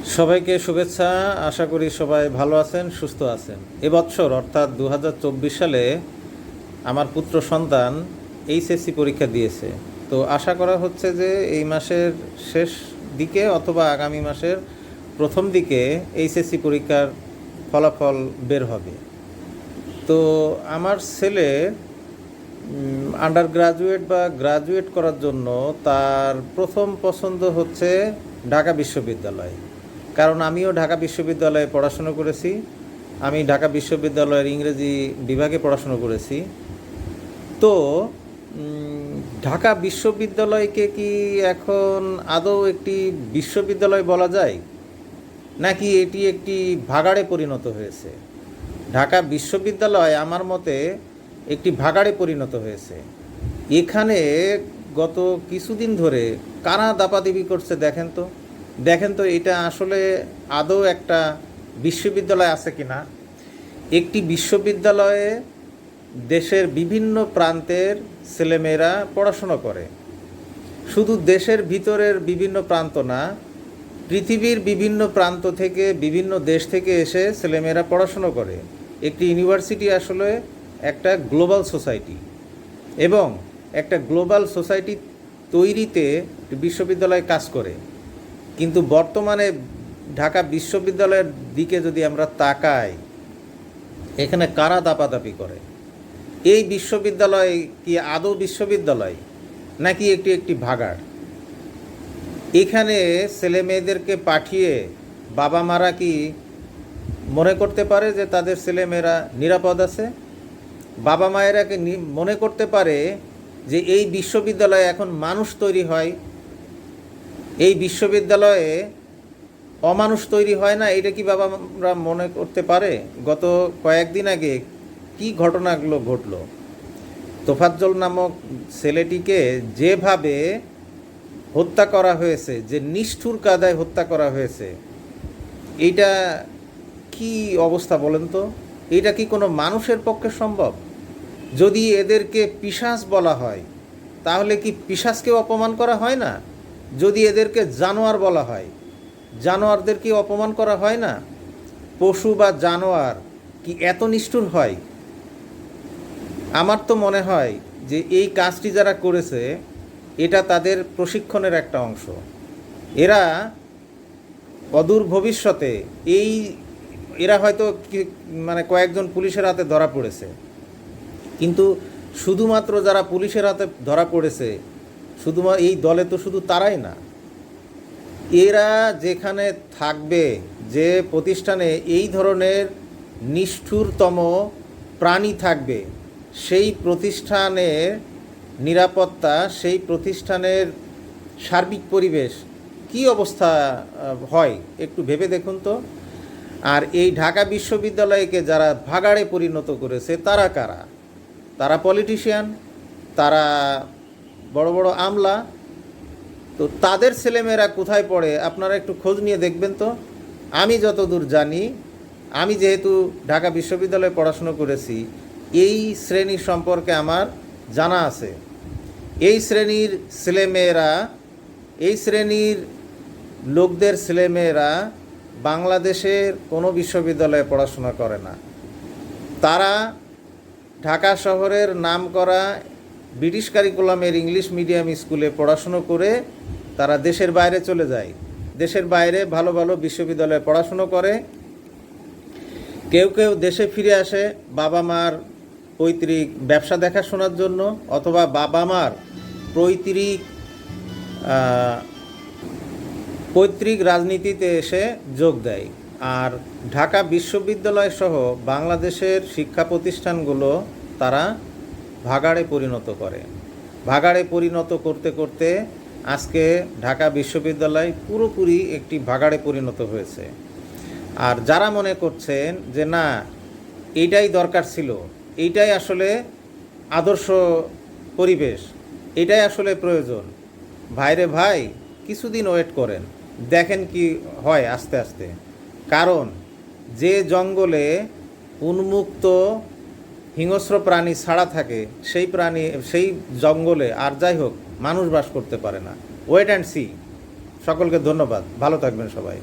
সবাইকে শুভেচ্ছা। আশা করি সবাই ভালো আছেন, সুস্থ আছেন। এবছর অর্থাৎ 2024 সালে আমার পুত্র সন্তান এইচএসসি পরীক্ষা দিয়েছে। তো আশা করা হচ্ছে যে এই মাসের শেষ দিকে অথবা আগামী মাসের প্রথম দিকে এইচএসসি পরীক্ষার ফলাফল বের হবে। তো আমার ছেলে আন্ডার গ্রাজুয়েট বা গ্রাজুয়েট করার জন্য তার প্রথম পছন্দ হচ্ছে ঢাকা বিশ্ববিদ্যালয়। কারণ আমিও ঢাকা বিশ্ববিদ্যালয়ে পড়াশুনো করেছি। আমি ঢাকা বিশ্ববিদ্যালয়ের ইংরেজি বিভাগে পড়াশুনো করেছি। তো ঢাকা বিশ্ববিদ্যালয়কে কি এখন আদৌ একটি বিশ্ববিদ্যালয় বলা যায়, নাকি এটি একটি ভাগাড়ে পরিণত হয়েছে? ঢাকা বিশ্ববিদ্যালয় আমার মতে একটি ভাগাড়ে পরিণত হয়েছে। এখানে গত কিছুদিন ধরে কারা দাপাদাপি করছে দেখেন তো এটা আসলে আদৌ একটা বিশ্ববিদ্যালয় আছে কি না। একটি বিশ্ববিদ্যালয়ে দেশের বিভিন্ন প্রান্তের ছেলেমেয়েরা পড়াশোনা করে। শুধু দেশের ভিতরের বিভিন্ন প্রান্ত না, পৃথিবীর বিভিন্ন প্রান্ত থেকে, বিভিন্ন দেশ থেকে এসে ছেলেমেয়েরা পড়াশুনো করে। একটি ইউনিভার্সিটি আসলে একটা গ্লোবাল সোসাইটি, এবং একটা গ্লোবাল সোসাইটি তৈরিতে বিশ্ববিদ্যালয় কাজ করে। কিন্তু বর্তমানে ঢাকা বিশ্ববিদ্যালয়ের দিকে যদি আমরা তাকাই, এখানে কারা দাপাদাপি করে? এই বিশ্ববিদ্যালয় কি আদৌ বিশ্ববিদ্যালয়, নাকি একটি ভাগাড়? এখানে ছেলে মেয়েদেরকে পাঠিয়ে বাবা মারা কি মনে করতে পারে যে তাদের ছেলেমেয়েরা নিরাপদ আছে? বাবা মায়েরা কি মনে করতে পারে যে এই বিশ্ববিদ্যালয়ে এখন মানুষ তৈরি হয়, এই বিশ্ববিদ্যালয়ে অমানুষ তৈরি হয় না? এটা কি বাবারা মনে করতে পারে? গত কয়েকদিন আগে কি ঘটনাগুলো ঘটলো। তোফাজ্জল নামক ছেলেটিকে যেভাবে হত্যা করা হয়েছে, যে নিষ্ঠুর কায়দায় হত্যা করা হয়েছে, এইটা কি অবস্থা বলেন তো? এটা কি কোনো মানুষের পক্ষে সম্ভব? যদি এদেরকে পিশাচ বলা হয়, তাহলে কি পিশাচকেও অপমান করা হয় না? যদি এদেরকে জানোয়ার বলা হয়, জানোয়ারদের কি অপমান করা হয় না? পশু বা জানোয়ার কি এত নিষ্ঠুর হয়? আমার তো মনে হয় যে এই কাজটি যারা করেছে এটা তাদের প্রশিক্ষণের একটা অংশ। এরা অদূর ভবিষ্যতে এরা হয়তো কয়েকজন পুলিশের হাতে ধরা পড়েছে, কিন্তু শুধুমাত্র যারা পুলিশের হাতে ধরা পড়েছে শুধুমাত্র এই দলে তো শুধু তারাই না। এরা যেখানে থাকবে, যে প্রতিষ্ঠানে এই ধরনের নিষ্ঠুরতম প্রাণী থাকবে, সেই প্রতিষ্ঠানের নিরাপত্তা, সেই প্রতিষ্ঠানের সার্বিক পরিবেশ কি অবস্থা হয় একটু ভেবে দেখুন তো। আর এই ঢাকা বিশ্ববিদ্যালয়কে যারা ভাগাড়ে পরিণত করেছে তারা কারা? তারা পলিটিশিয়ান, তারা বড় বড় আমলা। তো তাদের ছেলেমেয়েরা কোথায় পড়ে আপনারা একটু খোঁজ নিয়ে দেখবেন তো। আমি যতদূর জানি, আমি যেহেতু ঢাকা বিশ্ববিদ্যালয়ে পড়াশুনো করেছি, এই শ্রেণী সম্পর্কে আমার জানা আছে। এই শ্রেণীর ছেলেমেয়েরা, এই শ্রেণীর লোকদের ছেলেমেয়েরা বাংলাদেশের কোনো বিশ্ববিদ্যালয়ে পড়াশোনা করে না। তারা ঢাকা শহরের নামকরা ব্রিটিশ কারিকুলামের ইংলিশ মিডিয়াম স্কুলে পড়াশুনো করে তারা দেশের বাইরে চলে যায়। দেশের বাইরে ভালো ভালো বিশ্ববিদ্যালয়ে পড়াশুনো করে। কেউ কেউ দেশে ফিরে আসে বাবা মার পৈতৃক ব্যবসা দেখাশোনার জন্য, অথবা বাবা মার পৈতৃক রাজনীতিতে এসে যোগ দেয়। আর ঢাকা বিশ্ববিদ্যালয় সহ বাংলাদেশের শিক্ষা প্রতিষ্ঠানগুলো তারা ভাগাড়ে পরিণত করে। ভাগাড়ে পরিণত করতে করতে আজকে ঢাকা বিশ্ববিদ্যালয় পুরোপুরি একটি ভাগাড়ে পরিণত হয়েছে। আর যারা মনে করছেন যে না, এইটাই দরকার ছিল, এইটাই আসলে আদর্শ পরিবেশ, এটাই আসলে প্রয়োজন, ভাইরে ভাই কিছুদিন ওয়েট করেন, দেখেন কি হয় আস্তে আস্তে। কারণ যে জঙ্গলে উন্মুক্ত হিংস্র প্রাণী ছাড়া থাকে, সেই জঙ্গলে আর যাই হোক মানুষ বাস করতে পারে না। Wait and see. সকলকে ধন্যবাদ, ভালো থাকবেন সবাই।